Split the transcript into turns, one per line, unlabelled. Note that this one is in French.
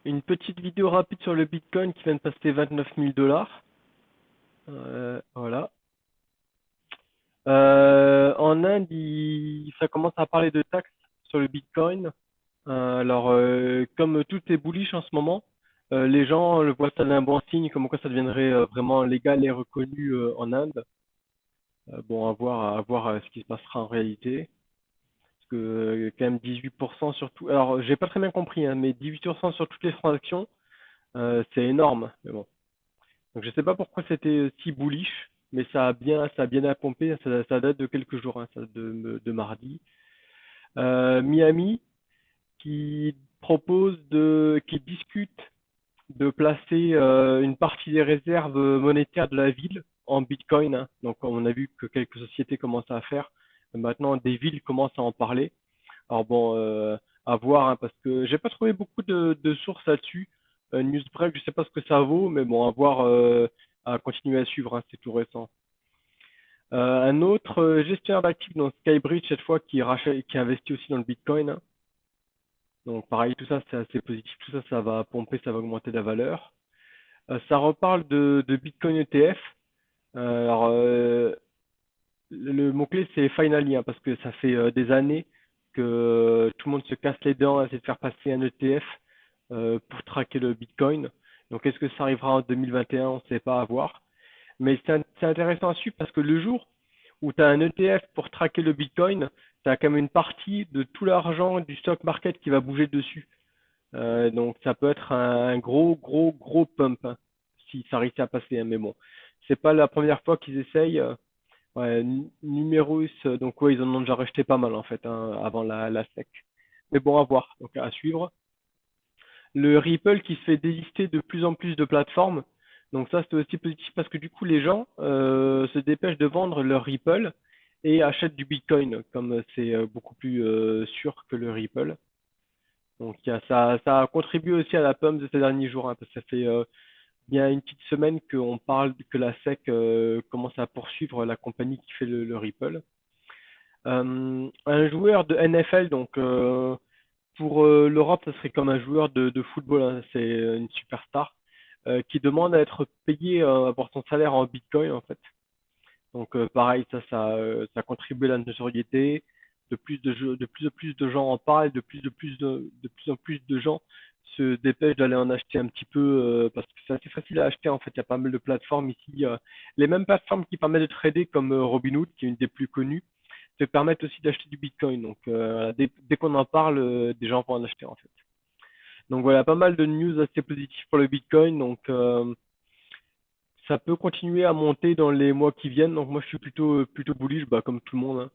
Une petite vidéo rapide sur le Bitcoin qui vient de passer 29 000 $. Voilà. En Inde, ça commence à parler de taxes sur le Bitcoin. Comme tout est bullish en ce moment, les gens le voient ça d'un bon signe, comme quoi ça deviendrait vraiment légal et reconnu en Inde. Bon, à voir ce qui se passera en réalité. Parce que quand même 18% sur tout. Alors, j'ai pas très bien compris, hein, mais 18% sur toutes les transactions, c'est énorme. Mais bon. Donc je sais pas pourquoi c'était si bullish, mais ça a bien à pomper. Ça date de quelques jours, hein, ça de mardi. Miami qui discute de placer une partie des réserves monétaires de la ville en Bitcoin, hein. Donc on a vu que quelques sociétés commencent à faire. Maintenant, des villes commencent à en parler. Alors bon, à voir, hein, parce que j'ai pas trouvé beaucoup de sources là-dessus. Newsbreak, je sais pas ce que ça vaut, mais bon, à voir, à continuer à suivre, hein, c'est tout récent. Un autre gestionnaire d'actifs, donc Skybridge cette fois, qui investit aussi dans le Bitcoin, hein. Donc pareil, tout ça c'est assez positif, tout ça ça va pomper, ça va augmenter la valeur. Ça reparle de Bitcoin ETF. Alors, le mot-clé, c'est finally, hein, parce que ça fait des années que tout le monde se casse les dents à essayer de faire passer un ETF pour traquer le Bitcoin. Donc, est-ce que ça arrivera en 2021? On ne sait pas, à voir. Mais c'est intéressant à suivre parce que le jour où tu as un ETF pour traquer le Bitcoin, tu as quand même une partie de tout l'argent du stock market qui va bouger dessus. Donc, ça peut être un gros, gros, gros pump, hein, si ça réussit à passer, hein. Mais bon, c'est pas la première fois qu'ils essayent. Ouais, Numerus, donc ouais, ils en ont déjà racheté pas mal en fait, hein, avant la SEC. Mais bon, à voir, donc à suivre. Le Ripple qui se fait désister de plus en plus de plateformes. Donc ça, c'est aussi positif parce que du coup, les gens se dépêchent de vendre leur Ripple et achètent du Bitcoin, comme c'est beaucoup plus sûr que le Ripple. Donc ça a contribué aussi à la pump de ces derniers jours, hein, parce que ça fait bien une petite semaine qu'on parle que la SEC commence à poursuivre la compagnie qui fait le Ripple. Un joueur de NFL, donc pour l'Europe, ça serait comme un joueur de football, hein, c'est une superstar, qui demande à être payé pour son salaire en Bitcoin en fait. Donc pareil, ça contribue à la notoriété. De plus en plus de gens en parlent, de plus en plus de gens se dépêchent d'aller en acheter un petit peu parce que c'est assez facile à acheter en fait. Il y a pas mal de plateformes ici, les mêmes plateformes qui permettent de trader comme Robinhood, qui est une des plus connues, te permettent aussi d'acheter du Bitcoin. Donc voilà, dès qu'on en parle, des gens vont en acheter en fait. Donc voilà, pas mal de news assez positives pour le Bitcoin. Donc ça peut continuer à monter dans les mois qui viennent. Donc moi je suis plutôt bullish, bah, comme tout le monde, hein.